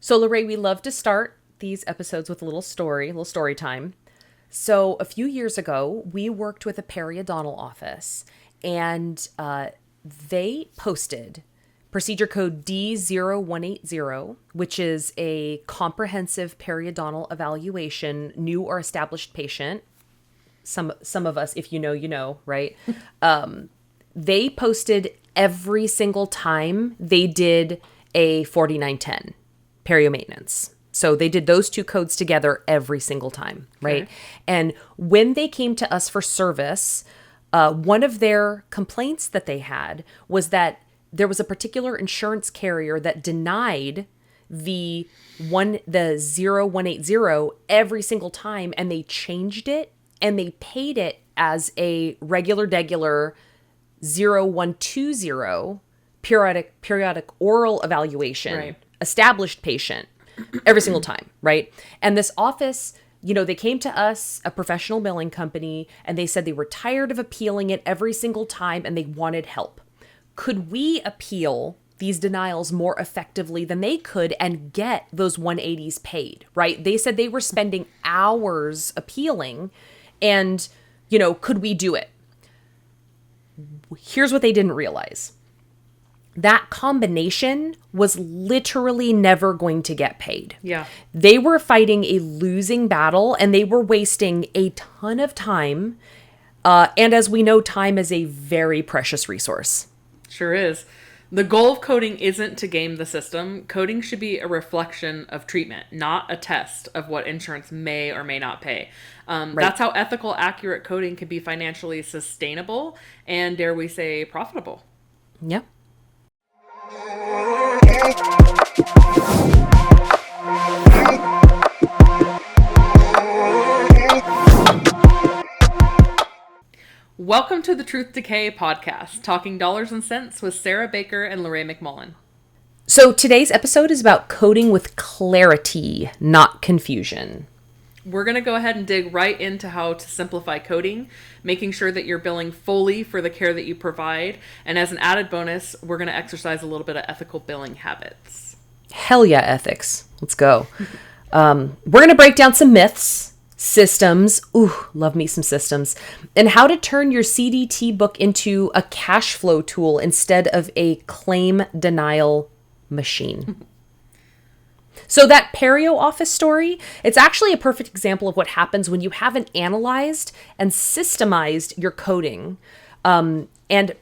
So, LaRae, we love to start these episodes with a little story time. So, a few years ago, we worked with a periodontal office, and they posted procedure code D0180, which is a comprehensive periodontal evaluation, new or established patient. Some of us, if you know, right? They posted every single time they did a 4910 perio maintenance. So they did those two codes together every single time, right? Okay. And when they came to us for service, one of their complaints that they had was that there was a particular insurance carrier that denied the 0180 every single time, and they changed it and they paid it as a regular 0120 periodic oral evaluation, right. Established patient every single time, right? And this office, they came to us, a professional billing company, and they said they were tired of appealing it every single time and they wanted help. Could we appeal these denials more effectively than they could and get those 180s paid, right? They said they were spending hours appealing and, could we do it? Here's what they didn't realize. That combination was literally never going to get paid. Yeah. They were fighting a losing battle and they were wasting a ton of time. And as we know, time is a very precious resource. Sure is. The goal of coding isn't to game the system. Coding should be a reflection of treatment, not a test of what insurance may or may not pay. Right. That's how ethical, accurate coding can be financially sustainable and, dare we say, profitable. Yep. Welcome to the Truth Decay Podcast, talking dollars and cents with Sara Baker and LaRae McMullen. So today's episode is about coding with clarity, not confusion. We're going to go ahead and dig right into how to simplify coding, making sure that you're billing fully for the care that you provide. And as an added bonus, we're going to exercise a little bit of ethical billing habits. Hell yeah, ethics. Let's go. We're going to break down some myths, systems. Ooh, love me some systems. And how to turn your CDT book into a cash flow tool instead of a claim denial machine. So that perio office story, it's actually a perfect example of what happens when you haven't analyzed and systemized your coding and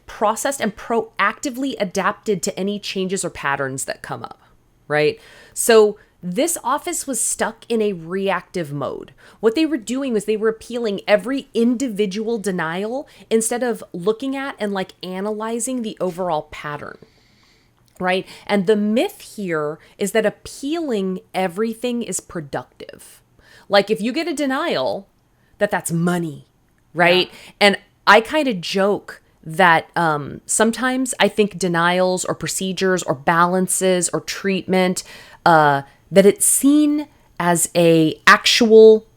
processed and proactively adapted to any changes or patterns that come up, right? So this office was stuck in a reactive mode. What they were doing was they were appealing every individual denial instead of looking at and analyzing the overall pattern. Right? And the myth here is that appealing everything is productive. Like if you get a denial, that's money, right? Yeah. And I kind of joke that sometimes I think denials or procedures or balances or treatment, that it's seen as an actual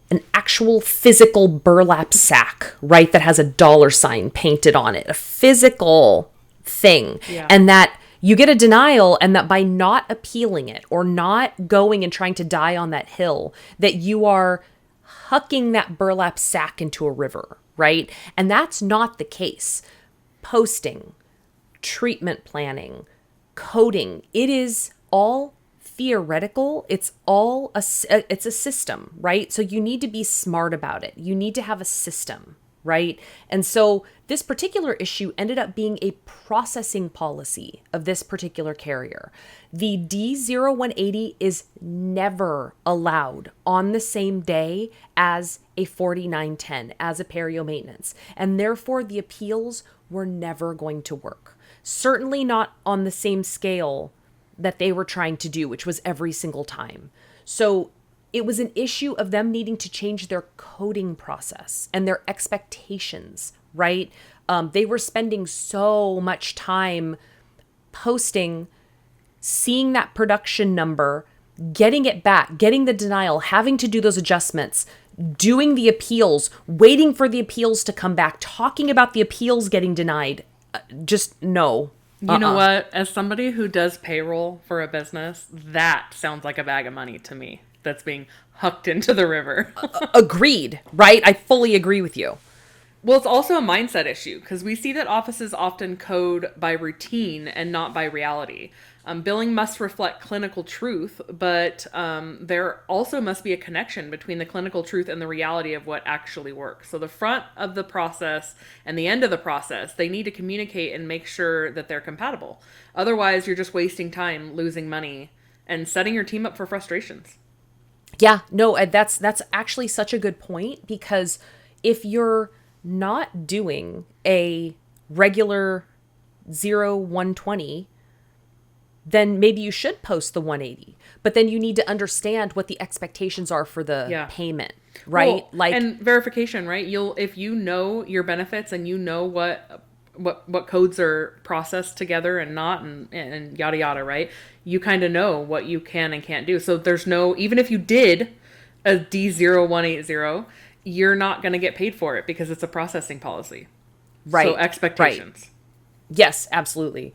physical burlap sack, right? That has a $sign painted on it, a physical thing. Yeah. And that you get a denial, and that by not appealing it or not going and trying to die on that hill, that you are hucking that burlap sack into a river, right? And that's not the case. Posting, treatment planning, coding, it is all theoretical. It's a system, right? So you need to be smart about it. You need to have a system, right? And so this particular issue ended up being a processing policy of this particular carrier. The D0180 is never allowed on the same day as a 4910, as a perio maintenance. And therefore the appeals were never going to work. Certainly not on the same scale that they were trying to do, which was every single time. So it was an issue of them needing to change their coding process and their expectations, right? They were spending so much time posting, seeing that production number, getting it back, getting the denial, having to do those adjustments, doing the appeals, waiting for the appeals to come back, talking about the appeals getting denied. Just no. You know what? As somebody who does payroll for a business, that sounds like a bag of money to me that's being hucked into the river. Agreed, right? I fully agree with you. Well, it's also a mindset issue because we see that offices often code by routine and not by reality. Billing must reflect clinical truth, but there also must be a connection between the clinical truth and the reality of what actually works. So the front of the process and the end of the process, they need to communicate and make sure that they're compatible. Otherwise, you're just wasting time, losing money, and setting your team up for frustrations. Yeah, no, that's actually such a good point, because if you're not doing a regular 0-120, then maybe you should post the 180. But then you need to understand what the expectations are for the payment, right? Well, and verification, right? If you know your benefits and you know what codes are processed together and not, and yada yada, right? You kind of know what you can and can't do. So there's no, even if you did a D0180, you're not going to get paid for it because it's a processing policy. Right. So expectations. Right. Yes, absolutely.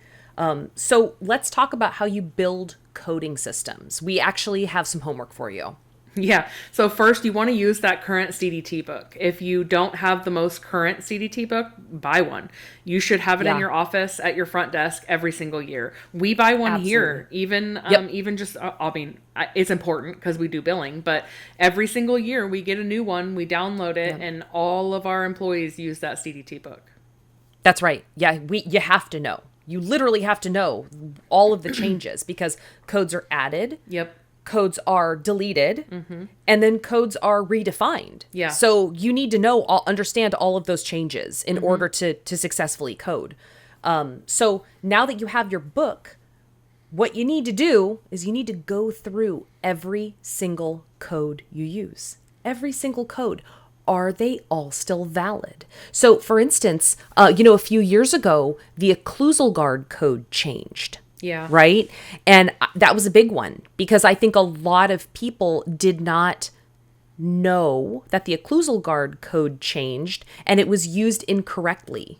So let's talk about how you build coding systems. We actually have some homework for you. Yeah. So first, you want to use that current CDT book. If you don't have the most current CDT book, buy one. You should have it in your office at your front desk every single year. We buy one here, even just, I mean, it's important because we do billing, but every single year we get a new one, we download it, and all of our employees use that CDT book. That's right. Yeah, you have to know. You literally have to know all of the changes because codes are added. Yep. Codes are deleted, and then codes are redefined. Yeah. So you need to understand all of those changes in order to successfully code. So now that you have your book, what you need to do is you need to go through every single code you use. Every single code. Are they all still valid? So for instance, a few years ago, the occlusal guard code changed. Yeah. Right? And that was a big one because I think a lot of people did not know that the occlusal guard code changed and it was used incorrectly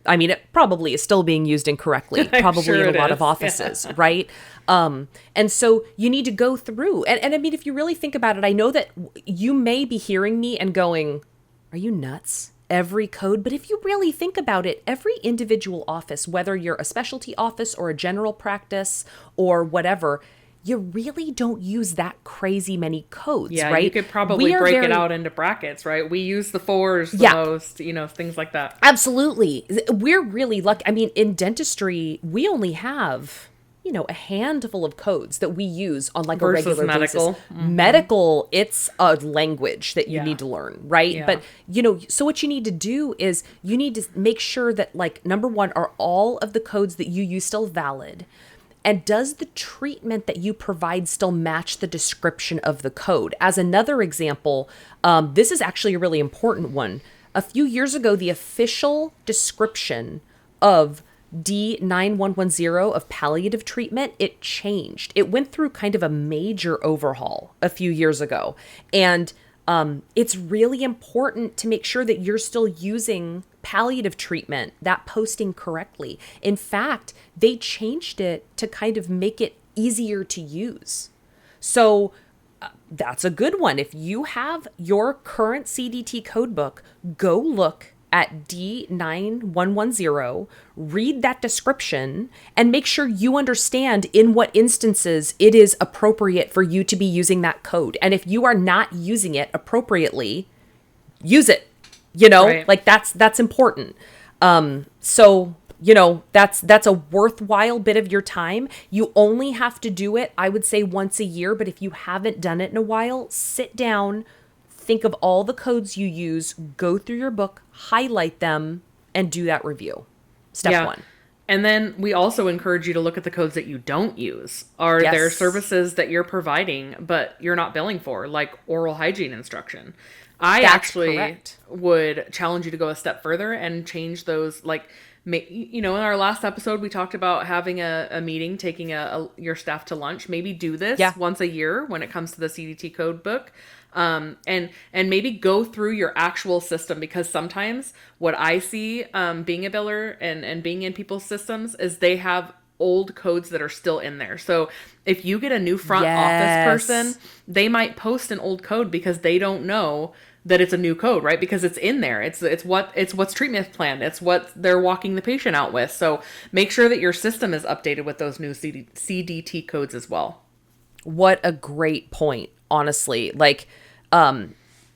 it probably is still being used incorrectly, probably in a lot of offices, right? And so you need to go through. And I mean, if you really think about it, I know that you may be hearing me and going, are you nuts? Every code. But if you really think about it, every individual office, whether you're a specialty office or a general practice or whatever, you really don't use that crazy many codes, right? You could probably break it out into brackets, right? We use the 4s the most, things like that. Absolutely. We're really lucky. I mean, in dentistry, we only have, a handful of codes that we use on like versus a regular medical. basis. Medical, it's a language that you need to learn, right? Yeah. But, so what you need to do is you need to make sure that, like, number one, are all of the codes that you use still valid? And does the treatment that you provide still match the description of the code? As another example, this is actually a really important one. A few years ago, the official description of D9110 of palliative treatment, it changed. It went through kind of a major overhaul a few years ago. And it's really important to make sure that you're still using palliative treatment, that posting correctly. In fact, they changed it to kind of make it easier to use. So that's a good one. If you have your current CDT codebook, go look at D9110, read that description, and make sure you understand in what instances it is appropriate for you to be using that code. And if you are not using it appropriately, use it. Right. Like that's important. So that's a worthwhile bit of your time. You only have to do it, I would say, once a year. But if you haven't done it in a while, sit down, think of all the codes you use, go through your book, highlight them, and do that review. Step one. And then we also encourage you to look at the codes that you don't use. Are there services that you're providing, but you're not billing for, like oral hygiene instruction? That's actually correct. Would challenge you to go a step further and change those, like in our last episode, we talked about having a meeting, taking your staff to lunch. Maybe do this once a year when it comes to the CDT code book. And maybe go through your actual system, because sometimes what I see, being a biller and being in people's systems, is they have old codes that are still in there. So if you get a new front office person, they might post an old code because they don't know that it's a new code, right? Because it's in there. It's what's treatment planned. It's what they're walking the patient out with. So make sure that your system is updated with those new CDT codes as well. What a great point, honestly. Like,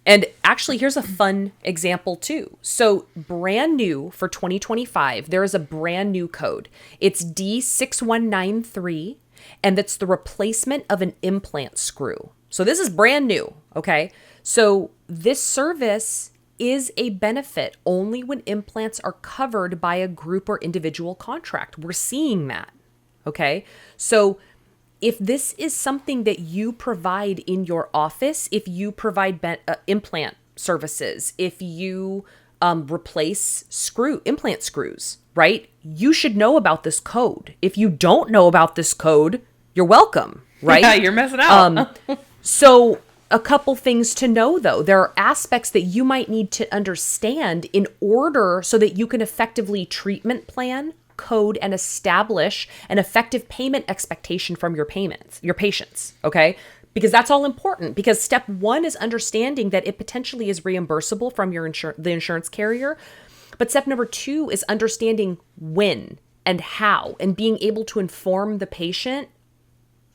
and actually, here's a fun example too. So brand new for 2025, there is a brand new code. It's D6193, and it's the replacement of an implant screw. So this is brand new, okay? So this service is a benefit only when implants are covered by a group or individual contract. We're seeing that, okay? So if this is something that you provide in your office, if you provide implant services, if you replace implant screws, right? You should know about this code. If you don't know about this code, you're welcome, right? Yeah, you're missing out. So a couple things to know, though. There are aspects that you might need to understand in order so that you can effectively treatment plan, code, and establish an effective payment expectation from your patients, okay? Because that's all important, because step one is understanding that it potentially is reimbursable from the insurance carrier. But step number two is understanding when and how, and being able to inform the patient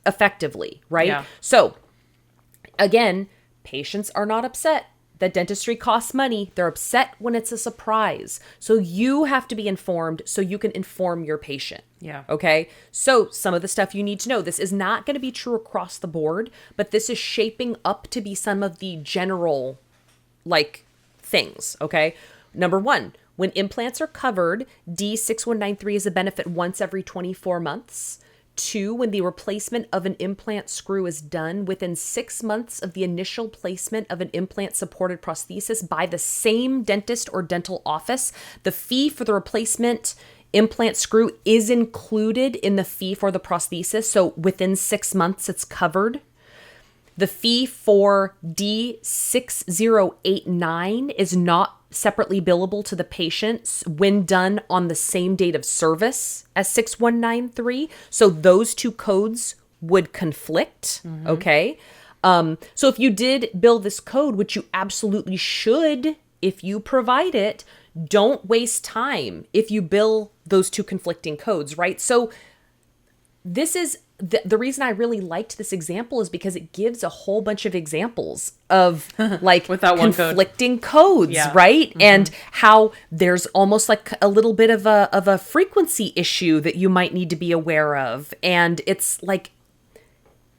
effectively, right? Yeah. So again, patients are not upset that dentistry costs money. They're upset when it's a surprise. So you have to be informed so you can inform your patient. Yeah. Okay. So some of the stuff you need to know, this is not going to be true across the board, but this is shaping up to be some of the general things. Okay. Number one, when implants are covered, D6193 is a benefit once every 24 months. 2, when the replacement of an implant screw is done within 6 months of the initial placement of an implant-supported prosthesis by the same dentist or dental office, the fee for the replacement implant screw is included in the fee for the prosthesis. So within 6 months, it's covered. The fee for D6089 is not separately billable to the patients when done on the same date of service as 6193. So those two codes would conflict, okay? So if you did bill this code, which you absolutely should if you provide it, don't waste time if you bill those two conflicting codes, right? So this is the reason I really liked this example is because it gives a whole bunch of examples of without conflicting codes, right? Mm-hmm. And how there's almost like a little bit of a frequency issue that you might need to be aware of. And it's like,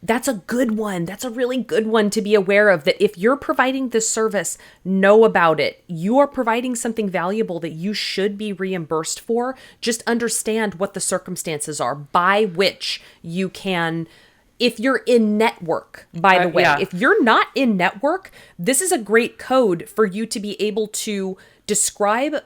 that's a good one. That's a really good one to be aware of, that if you're providing this service, know about it. You are providing something valuable that you should be reimbursed for. Just understand what the circumstances are by which you can, if you're in network, by the way, if you're not in network, this is a great code for you to be able to describe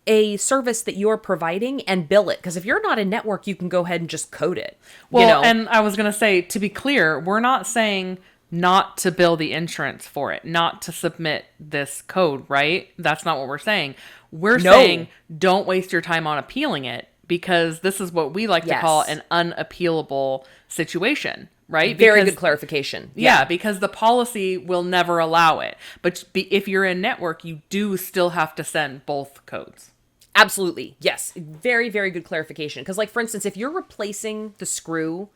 a service that you're providing and bill it. Because if you're not in network, you can go ahead and just code it. Well, and I was going to say, to be clear, we're not saying not to bill the insurance for it, not to submit this code, right? That's not what we're saying. We're saying don't waste your time on appealing it, because this is what we like to call an unappealable situation. Right? Very good clarification. Yeah, because the policy will never allow it. But if you're in network, you do still have to send both codes. Absolutely. Yes. Very, very good clarification. Because, for instance, if you're replacing the screw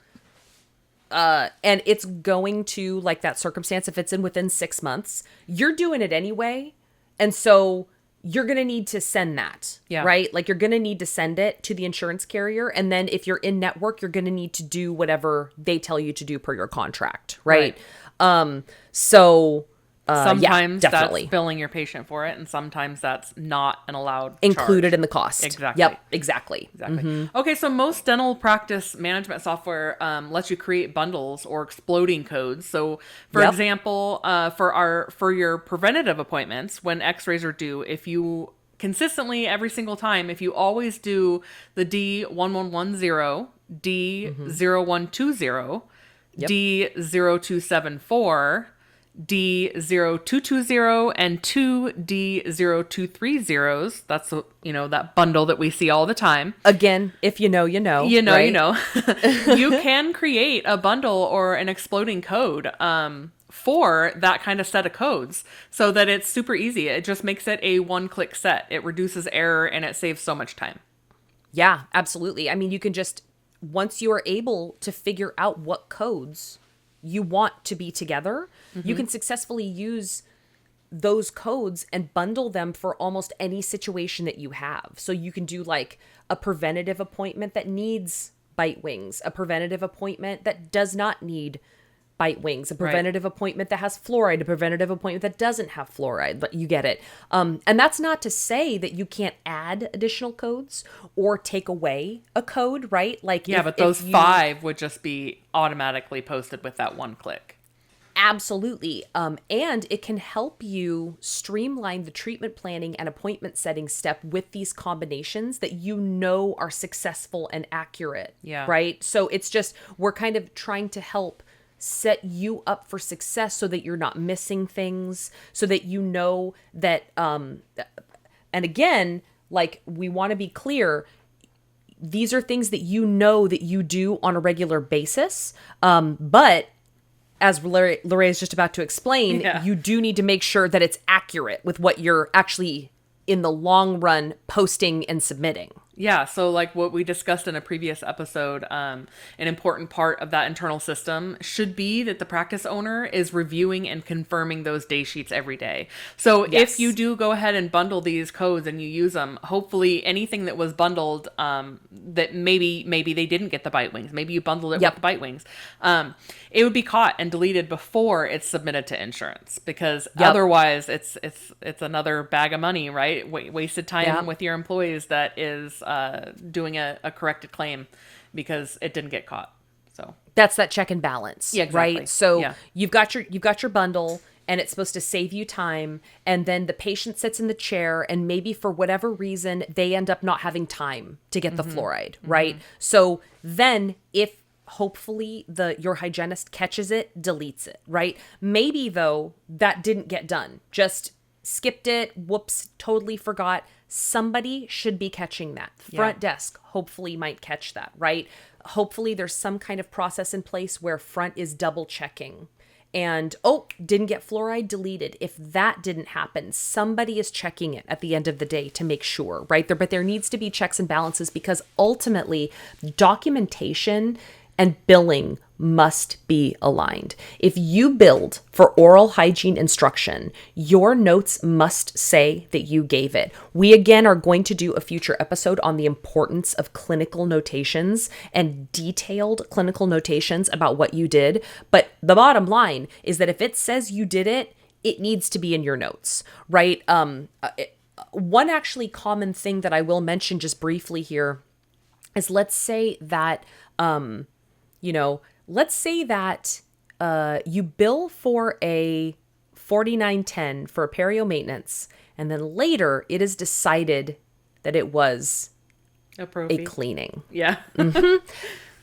and it's going to, that circumstance, if it's within 6 months, you're doing it anyway. And so you're going to need to send that, right? You're going to need to send it to the insurance carrier. And then if you're in network, you're going to need to do whatever they tell you to do per your contract, right? Sometimes definitely. That's billing your patient for it, and sometimes that's not an allowed included charge. In the cost. Exactly. Yep, exactly. Mm-hmm. Okay, so most dental practice management software lets you create bundles or exploding codes. So, for example, for your preventative appointments, when X-rays are due, if you consistently every single time, if you always do the D1110, D0120, D0274, D0220, and two D0230s. That's that bundle that we see all the time. Again, if you know, you know. You right? know. You can create a bundle or an exploding code for that kind of set of codes so that it's super easy. It just makes it a one-click set. It reduces error and it saves so much time. Yeah, absolutely. I mean, you can just, once you are able to figure out what codes you want to be together, you can successfully use those codes and bundle them for almost any situation that you have. So you can do like a preventative appointment that needs bite wings, a preventative appointment that does not need bite wings, a preventative appointment that has fluoride, a preventative appointment that doesn't have fluoride, but you get it. And that's not to say that you can't add additional codes or take away a code, right? Like, but those 5 would just be automatically posted with that one click. Absolutely. And it can help you streamline the treatment planning and appointment setting step with these combinations that are successful and accurate. Yeah. Right? So it's just, we're kind of trying to help set you up for success so that you're not missing things, so that you know that, and again, like, we want to be clear, these are things that that you do on a regular basis. But as LaRae is just about to explain, you do need to make sure that it's accurate with what you're actually in the long run posting and submitting. Yeah, so like what we discussed in a previous episode, an important part of that internal system should be that the practice owner is reviewing and confirming those day sheets every day. So if you do go ahead and bundle these codes and you use them, hopefully anything that was bundled that maybe they didn't get the bite wings, maybe you bundled it with the bite wings, it would be caught and deleted before it's submitted to insurance, because otherwise it's another bag of money, right? Wasted time with your employees that is doing a corrected claim because it didn't get caught. So that's that check and balance, right? So you've got your bundle, and it's supposed to save you time, and then the patient sits in the chair, and maybe for whatever reason they end up not having time to get the fluoride, right? So then if hopefully your hygienist catches it, deletes it, right? Maybe though that didn't get done, just skipped it, whoops, totally forgot. Somebody should be catching that. Front desk hopefully might catch that, right? Hopefully there's some kind of process in place where front is double checking and, didn't get fluoride, deleted. If that didn't happen, somebody is checking it at the end of the day to make sure, right? But there needs to be checks and balances, because ultimately documentation and billing must be aligned. If you build for oral hygiene instruction, your notes must say that you gave it. We again are going to do a future episode on the importance of clinical notations and detailed clinical notations about what you did. But the bottom line is that if it says you did it, it needs to be in your notes, right? One actually common thing that I will mention just briefly here is, let's say that, you bill for a $49.10 for a perio maintenance, and then later it is decided that it was a cleaning. Yeah.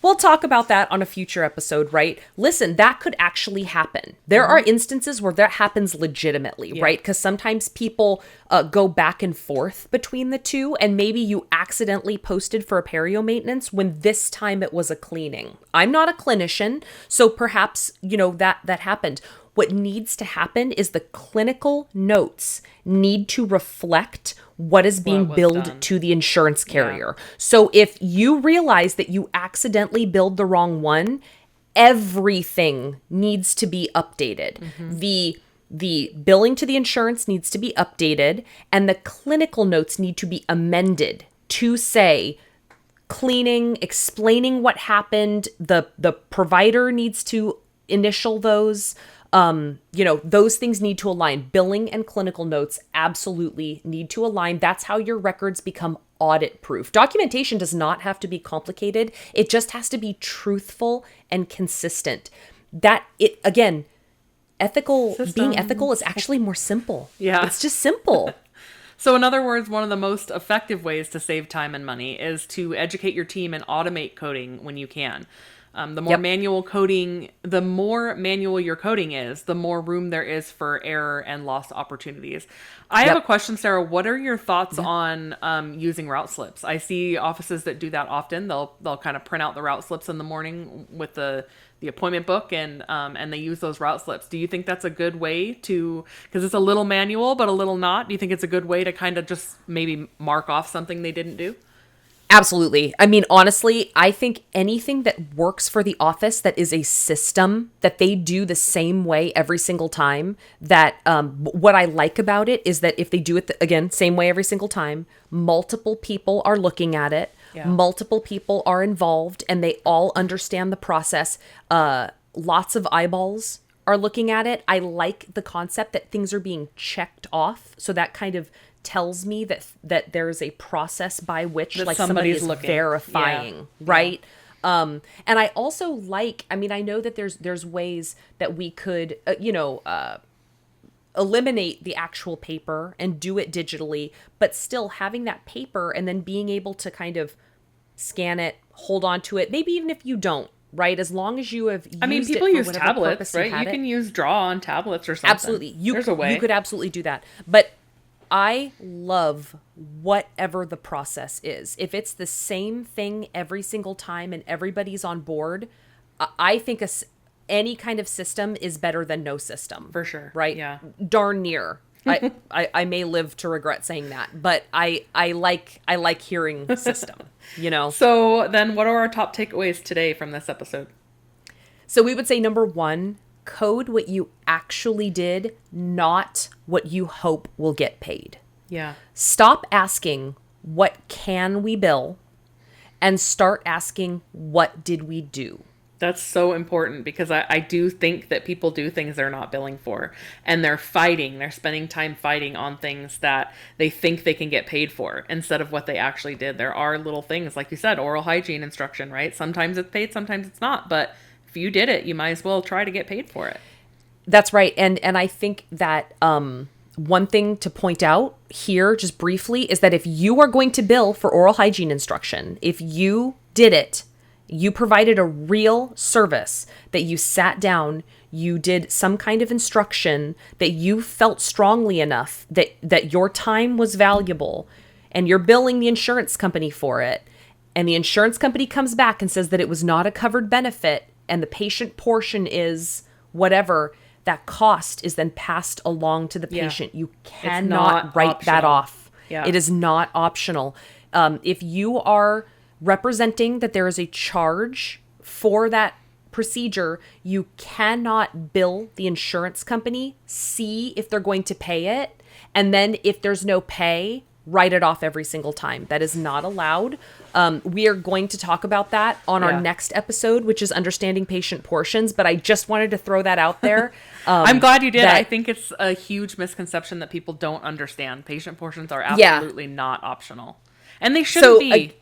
We'll talk about that on a future episode, right? Listen, that could actually happen. There are instances where that happens legitimately, right? Because sometimes people go back and forth between the two, and maybe you accidentally posted for a perio maintenance when this time it was a cleaning. I'm not a clinician, so perhaps, that happened. What needs to happen is the clinical notes need to reflect what is being billed to the insurance carrier. Yeah. So if you realize that you accidentally billed the wrong one, everything needs to be updated. The billing to the insurance needs to be updated, and the clinical notes need to be amended to say cleaning, explaining what happened. The provider needs to initial those. Those things need to align. Billing and clinical notes absolutely need to align. That's how your records become audit proof. Documentation does not have to be complicated. It just has to be truthful and consistent. Being ethical is actually more simple. Yeah. It's just simple. So in other words, one of the most effective ways to save time and money is to educate your team and automate coding when you can. The more manual coding, the more manual your coding is, the more room there is for error and lost opportunities. I have a question, Sarah. What are your thoughts on using route slips? I see offices that do that often. They'll kind of print out the route slips in the morning with the appointment book and they use those route slips. Do you think that's a good way to, because it's a little manual, but a little not, do you think it's a good way to kind of just maybe mark off something they didn't do? Absolutely. I mean, honestly, I think anything that works for the office that is a system that they do the same way every single time, that what I like about it is that if they do it, again, same way every single time, multiple people are looking at it, multiple people are involved, and they all understand the process. Lots of eyeballs are looking at it. I like the concept that things are being checked off. So that kind of tells me that there's a process by which that like somebody is looking, verifying, right? And I also like, I mean, I know that there's ways that we could, eliminate the actual paper and do it digitally, but still having that paper and then being able to kind of scan it, hold on to it, maybe even if you don't, right? As long as you have used I mean, people use tablets, right? You can use draw on tablets or something. Absolutely. There's a way. You could absolutely do that. But I love whatever the process is. If it's the same thing every single time and everybody's on board, I think any kind of system is better than no system. For sure. Right? Yeah. Darn near. I may live to regret saying that, but I like hearing system, you know? So then what are our top takeaways today from this episode? So we would say number 1, code what you actually did, not what you hope will get paid. Yeah. Stop asking, what can we bill? And start asking, what did we do? That's so important because I do think that people do things they're not billing for, and they're spending time fighting on things that they think they can get paid for instead of what they actually did. There are little things, like you said, oral hygiene instruction, right? Sometimes it's paid, sometimes it's not, but if you did it, you might as well try to get paid for it. That's right. And I think that one thing to point out here just briefly is that if you are going to bill for oral hygiene instruction, if you did it, you provided a real service, that you sat down, you did some kind of instruction, that you felt strongly enough that your time was valuable, and you're billing the insurance company for it, and the insurance company comes back and says that it was not a covered benefit, and the patient portion is whatever, that cost is then passed along to the patient. You cannot write that off. Yeah. It is not optional. If you are representing that there is a charge for that procedure, you cannot bill the insurance company, see if they're going to pay it, and then if there's no pay, write it off every single time. That is not allowed. We are going to talk about that on our next episode, which is understanding patient portions, but I just wanted to throw that out there. I'm glad you did. I think it's a huge misconception that people don't understand. Patient portions are absolutely not optional. And they shouldn't be.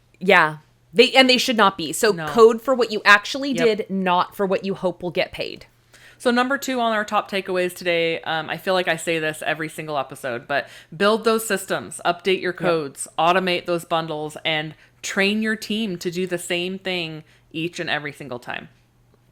They should not be. So code for what you actually did, not for what you hope will get paid. So number 2 on our top takeaways today, I feel like I say this every single episode, but build those systems, update your codes, automate those bundles, and train your team to do the same thing each and every single time.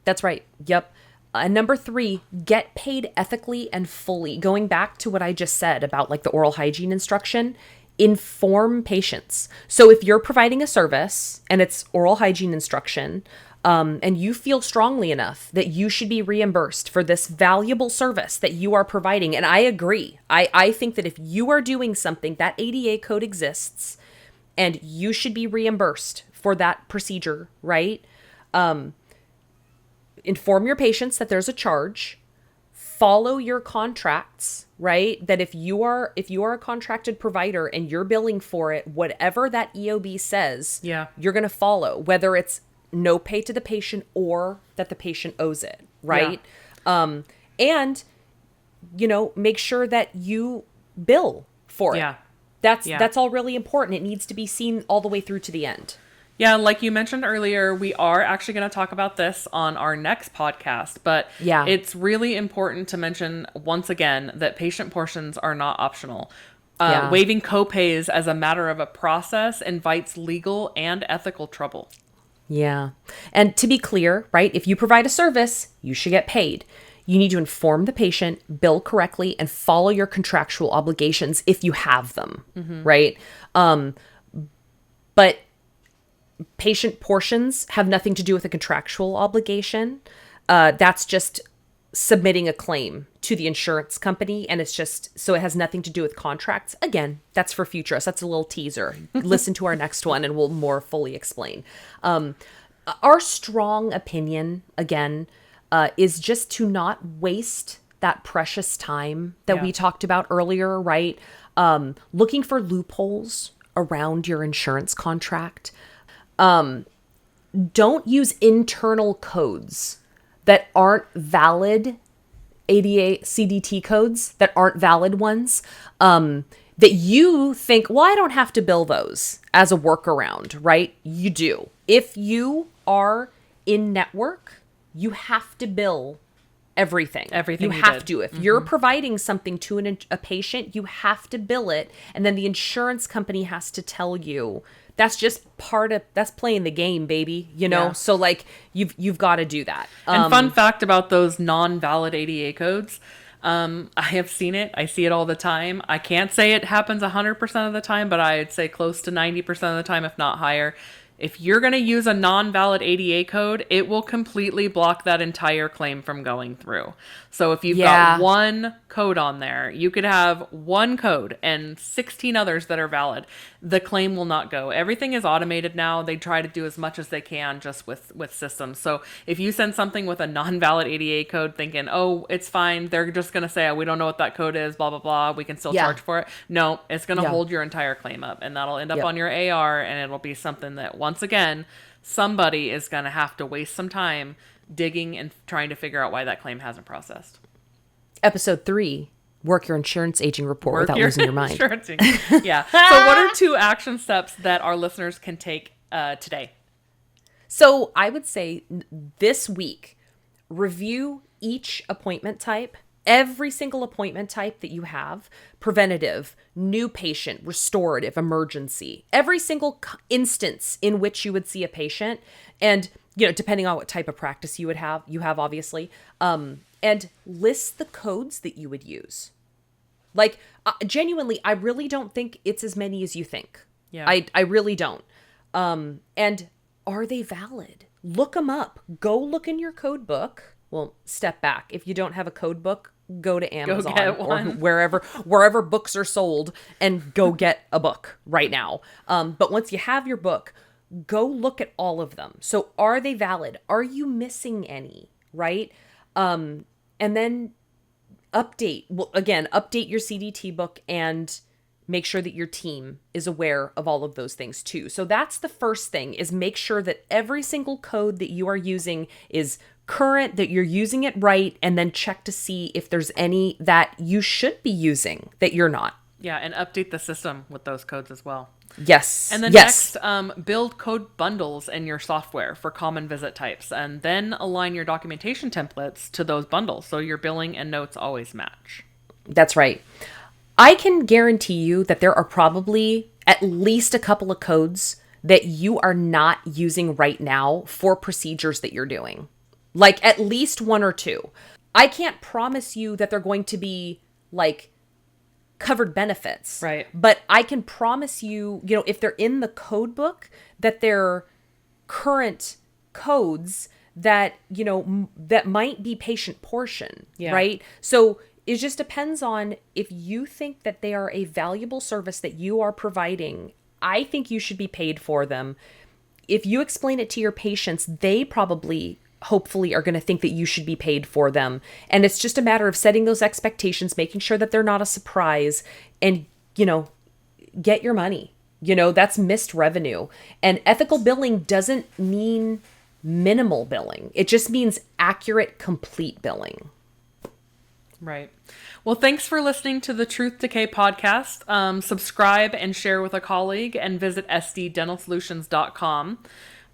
That's right. Yep. Number 3, get paid ethically and fully. Going back to what I just said about like the oral hygiene instruction, inform patients. So if you're providing a service and it's oral hygiene instruction, and you feel strongly enough that you should be reimbursed for this valuable service that you are providing, and I agree. I think that if you are doing something, that ADA code exists, and you should be reimbursed for that procedure, right? Inform your patients that there's a charge. Follow your contracts, right? That if you are a contracted provider and you're billing for it, whatever that EOB says, you're going to follow, whether it's no pay to the patient or that the patient owes it, right? And make sure that you bill for it. That's all really important. It needs to be seen all the way through to the end. Yeah, like you mentioned earlier, we are actually going to talk about this on our next podcast, but it's really important to mention once again that patient portions are not optional. Waiving copays as a matter of a process invites legal and ethical trouble. Yeah. And to be clear, right, if you provide a service, you should get paid. You need to inform the patient, bill correctly, and follow your contractual obligations if you have them, right? But patient portions have nothing to do with a contractual obligation. That's just submitting a claim to the insurance company, and it's just, so it has nothing to do with contracts. Again, that's for future us. That's a little teaser. Listen to our next one and we'll more fully explain. Our strong opinion, again, is just to not waste that precious time that we talked about earlier, right? Looking for loopholes around your insurance contract. Don't use internal codes that aren't valid, ADA CDT codes that aren't valid ones, that you think, well, I don't have to bill those as a workaround, right? You do. If you are in network, you have to bill everything. Everything you have to. If you're providing something to a patient, you have to bill it. And then the insurance company has to tell you. That's just that's playing the game, baby, you know? Yeah. So like you've got to do that. And fun fact about those non-valid ADA codes, I have seen it. I see it all the time. I can't say it happens 100% of the time, but I'd say close to 90% of the time, if not higher. If you're going to use a non-valid ADA code, it will completely block that entire claim from going through. So if you've got one code on there, you could have one code and 16 others that are valid. The claim will not go. Everything is automated now. They try to do as much as they can just with systems. So if you send something with a non-valid ADA code thinking, oh, it's fine, they're just going to say, oh, we don't know what that code is, blah, blah, blah, we can still charge for it. No, it's going to hold your entire claim up, and that'll end up on your AR, and it'll be something that, once again, somebody is going to have to waste some time digging and trying to figure out why that claim hasn't processed. Episode 3, work your insurance aging report without losing your mind. Yeah. So what are 2 action steps that our listeners can take today? So I would say this week, review each appointment type, every single appointment type that you have: preventative, new patient, restorative, emergency, every single instance in which you would see a patient. And, you know, depending on what type of practice you have obviously, and list the codes that you would use. Like, genuinely, I really don't think it's as many as you think. Yeah. I really don't. And are they valid? Look them up. Go look in your code book. Well, step back. If you don't have a code book, go to Amazon or wherever books are sold, and go get a book right now. But once you have your book, go look at all of them. So are they valid? Are you missing any? Right? And then update your CDT book and make sure that your team is aware of all of those things too. So that's the first thing, is make sure that every single code that you are using is current, that you're using it right, and then check to see if there's any that you should be using that you're not. Yeah, and update the system with those codes as well. Yes. And then next, build code bundles in your software for common visit types, and then align your documentation templates to those bundles so your billing and notes always match. That's right. I can guarantee you that there are probably at least a couple of codes that you are not using right now for procedures that you're doing. Like at least 1 or 2. I can't promise you that they're going to be like covered benefits. Right. But I can promise you, you know, if they're in the code book, that they're current codes that, you know, that might be patient portion. Yeah. Right. So it just depends on if you think that they are a valuable service that you are providing. I think you should be paid for them. If you explain it to your patients, they probably, hopefully, are going to think that you should be paid for them. And it's just a matter of setting those expectations, making sure that they're not a surprise, and, you know, get your money. You know, that's missed revenue. And ethical billing doesn't mean minimal billing. It just means accurate, complete billing. Right. Well, thanks for listening to the Truth Decay podcast. Subscribe and share with a colleague, and visit sddentalsolutions.com.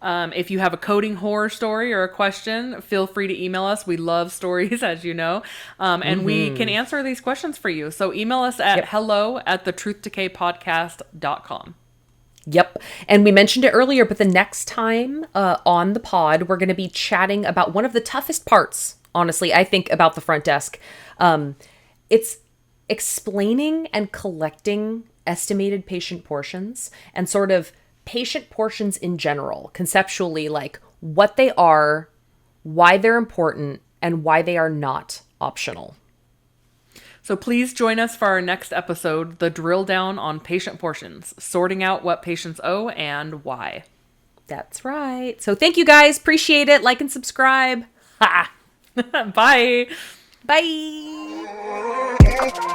If you have a coding horror story or a question, feel free to email us. We love stories, as you know, and we can answer these questions for you. So email us at hello@thetruthDecayPodcast.com. Yep. And we mentioned it earlier, but the next time on the pod, we're going to be chatting about one of the toughest parts, honestly, I think, about the front desk. It's explaining and collecting estimated patient portions and sort of patient portions in general, conceptually, like what they are, why they're important, and why they are not optional. So please join us for our next episode, the drill down on patient portions, sorting out what patients owe and why. That's right. So thank you guys. Appreciate it. Like and subscribe. Ha! Bye. Bye.